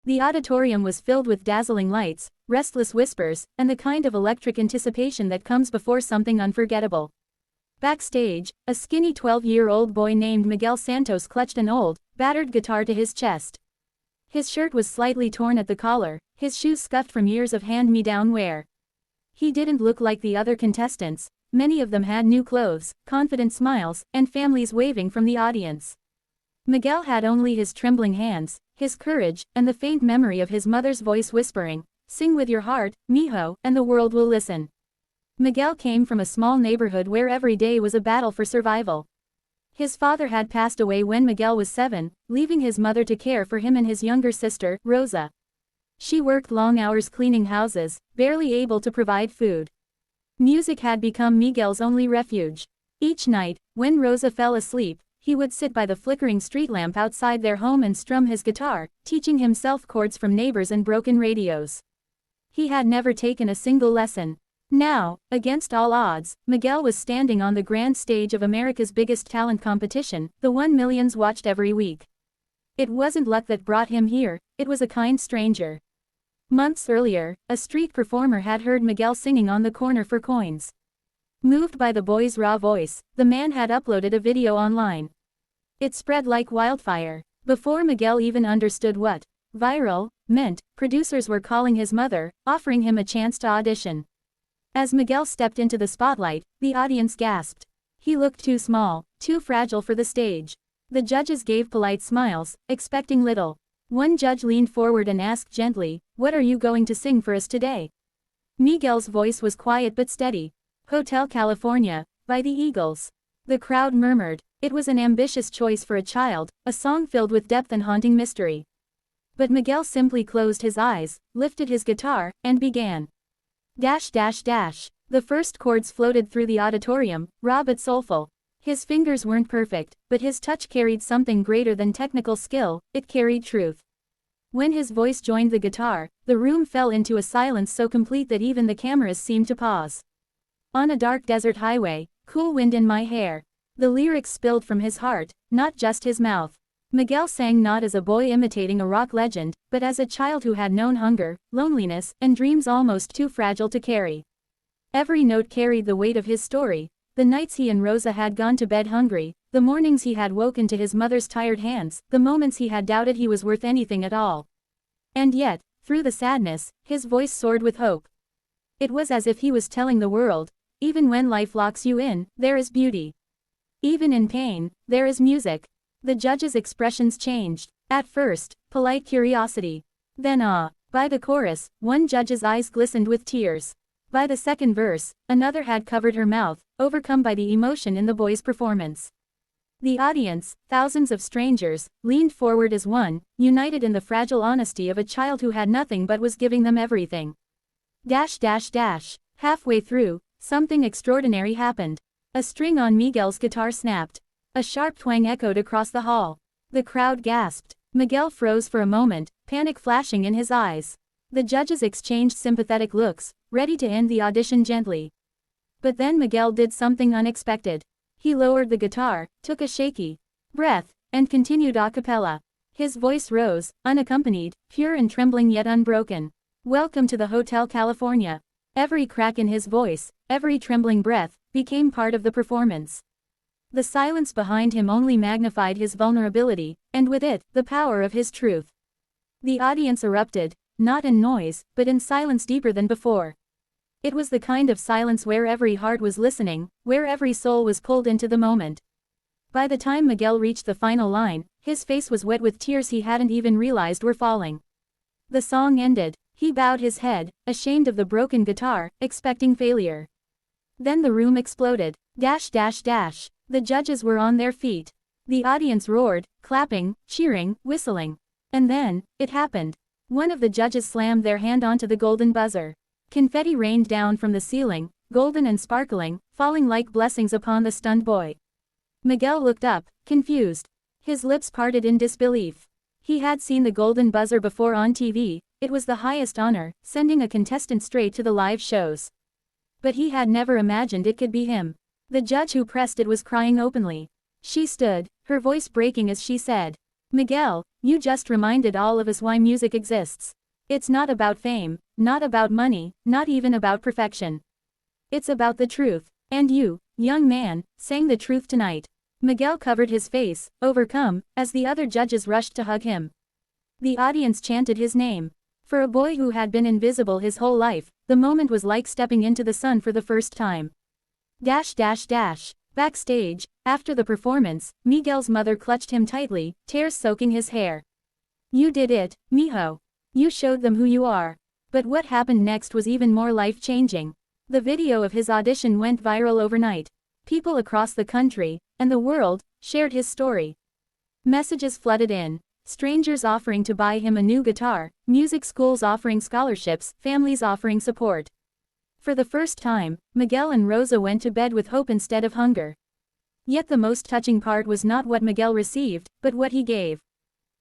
The auditorium was filled with dazzling lights, restless whispers, and the kind of electric anticipation that comes before something unforgettable. Backstage, a skinny 12-year-old boy named Miguel Santos clutched an old, battered guitar to his chest. His shirt was slightly torn at the collar, his shoes scuffed from years of hand-me-down wear. He didn't look like the other contestants. Many of them had new clothes, confident smiles, and families waving from the audience. Miguel had only his trembling hands, his courage, and the faint memory of his mother's voice whispering, "Sing with your heart, mijo, and the world will listen." Miguel came from a small neighborhood where every day was a battle for survival. His father had passed away when Miguel was 7, leaving his mother to care for him and his younger sister, Rosa. She worked long hours cleaning houses, barely able to provide food. Music had become Miguel's only refuge. Each night, when Rosa fell asleep, he would sit by the flickering street lamp outside their home and strum his guitar, teaching himself chords from neighbors and broken radios. He had never taken a single lesson. Now, against all odds, Miguel was standing on the grand stage of America's biggest talent competition, the one millions watched every week. It wasn't luck that brought him here, it was a kind stranger. Months earlier, a street performer had heard Miguel singing on the corner for coins. Moved by the boy's raw voice, the man had uploaded a video online. It spread like wildfire. Before Miguel even understood what viral meant, producers were calling his mother, offering him a chance to audition. As Miguel stepped into the spotlight, the audience gasped. He looked too small, too fragile for the stage. The judges gave polite smiles, expecting little. One judge leaned forward and asked gently, "What are you going to sing for us today?" Miguel's voice was quiet but steady. "Hotel California, by the Eagles." The crowd murmured. It was an ambitious choice for a child, a song filled with depth and haunting mystery. But Miguel simply closed his eyes, lifted his guitar, and began. Dash dash dash. The first chords floated through the auditorium, raw but soulful. His fingers weren't perfect, but his touch carried something greater than technical skill, it carried truth. When his voice joined the guitar, the room fell into a silence so complete that even the cameras seemed to pause. On a dark desert highway, cool wind in my hair. The lyrics spilled from his heart, not just his mouth. Miguel sang not as a boy imitating a rock legend, but as a child who had known hunger, loneliness, and dreams almost too fragile to carry. Every note carried the weight of his story. The nights he and Rosa had gone to bed hungry, the mornings he had woken to his mother's tired hands, the moments he had doubted he was worth anything at all. And yet, through the sadness, his voice soared with hope. It was as if he was telling the world, even when life locks you in, there is beauty. Even in pain, there is music. The judges' expressions changed. At first, polite curiosity. Then awe. By the chorus, one judge's eyes glistened with tears. By the second verse, another had covered her mouth, overcome by the emotion in the boy's performance. The audience, thousands of strangers, leaned forward as one, united in the fragile honesty of a child who had nothing but was giving them everything. Dash dash dash. Halfway through, something extraordinary happened. A string on Miguel's guitar snapped. A sharp twang echoed across the hall. The crowd gasped. Miguel froze for a moment, panic flashing in his eyes. The judges exchanged sympathetic looks, ready to end the audition gently. But then Miguel did something unexpected. He lowered the guitar, took a shaky breath, and continued a cappella. His voice rose, unaccompanied, pure and trembling yet unbroken. "Welcome to the Hotel California." Every crack in his voice, every trembling breath, became part of the performance. The silence behind him only magnified his vulnerability, and with it, the power of his truth. The audience erupted, not in noise, but in silence deeper than before. It was the kind of silence where every heart was listening, where every soul was pulled into the moment. By the time Miguel reached the final line, his face was wet with tears he hadn't even realized were falling. The song ended. He bowed his head, ashamed of the broken guitar, expecting failure. Then the room exploded. Dash dash dash. The judges were on their feet. The audience roared, clapping, cheering, whistling. And then, it happened. One of the judges slammed their hand onto the golden buzzer. Confetti rained down from the ceiling, golden and sparkling, falling like blessings upon the stunned boy. Miguel looked up, confused. His lips parted in disbelief. He had seen the golden buzzer before on TV, it was the highest honor, sending a contestant straight to the live shows. But he had never imagined it could be him. The judge who pressed it was crying openly. She stood, her voice breaking as she said, "Miguel, You just reminded all of us why music exists. It's not about fame, not about money, not even about perfection. It's about the truth. And you, young man, sang the truth tonight. Miguel covered his face, overcome, as the other judges rushed to hug him. The audience chanted his name. For a boy who had been invisible his whole life, the moment was like stepping into the sun for the first time. Backstage, after the performance, Miguel's mother clutched him tightly, tears soaking his hair. You did it, mijo. You showed them who you are. But what happened next was even more life-changing. The video of his audition went viral overnight. People across the country, and the world, shared his story. Messages flooded in. Strangers offering to buy him a new guitar, music schools offering scholarships, families offering support. For the first time, Miguel and Rosa went to bed with hope instead of hunger. Yet the most touching part was not what Miguel received, but what he gave.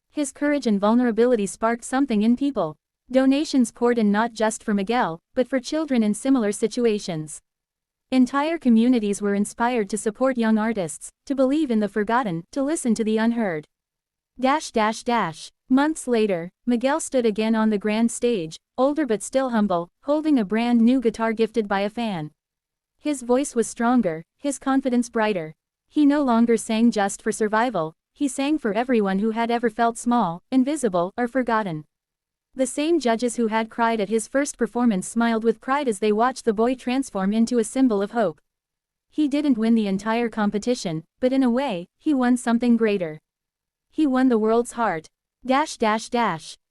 His courage and vulnerability sparked something in people. Donations poured in not just for Miguel, but for children in similar situations. Entire communities were inspired to support young artists, to believe in the forgotten, to listen to the unheard. Months later, Miguel stood again on the grand stage, older but still humble, holding a brand new guitar gifted by a fan. His voice was stronger, his confidence brighter. He no longer sang just for survival, he sang for everyone who had ever felt small, invisible, or forgotten. The same judges who had cried at his first performance smiled with pride as they watched the boy transform into a symbol of hope. He didn't win the entire competition, but in a way, he won something greater. He won the world's heart.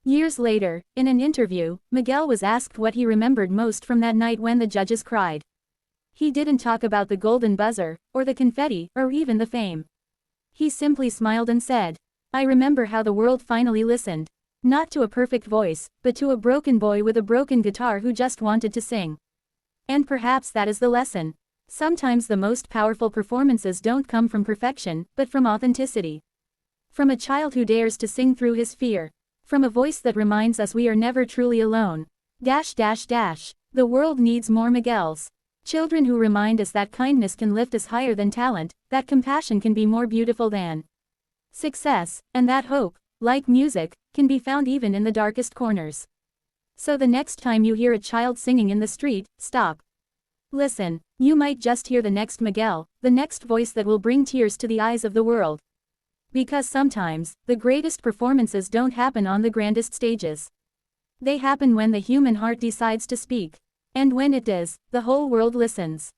Years later, in an interview, Miguel was asked what he remembered most from that night when the judges cried. He didn't talk about the golden buzzer, or the confetti, or even the fame. He simply smiled and said, "I remember how the world finally listened. Not to a perfect voice, but to a broken boy with a broken guitar who just wanted to sing." And perhaps that is the lesson. Sometimes the most powerful performances don't come from perfection, but from authenticity. From a child who dares to sing through his fear. From a voice that reminds us we are never truly alone. The world needs more Miguels. Children who remind us that kindness can lift us higher than talent, that compassion can be more beautiful than success, and that hope, like music, can be found even in the darkest corners. So the next time you hear a child singing in the street, stop. Listen, you might just hear the next Miguel, the next voice that will bring tears to the eyes of the world. Because sometimes, the greatest performances don't happen on the grandest stages. They happen when the human heart decides to speak. And when it does, the whole world listens.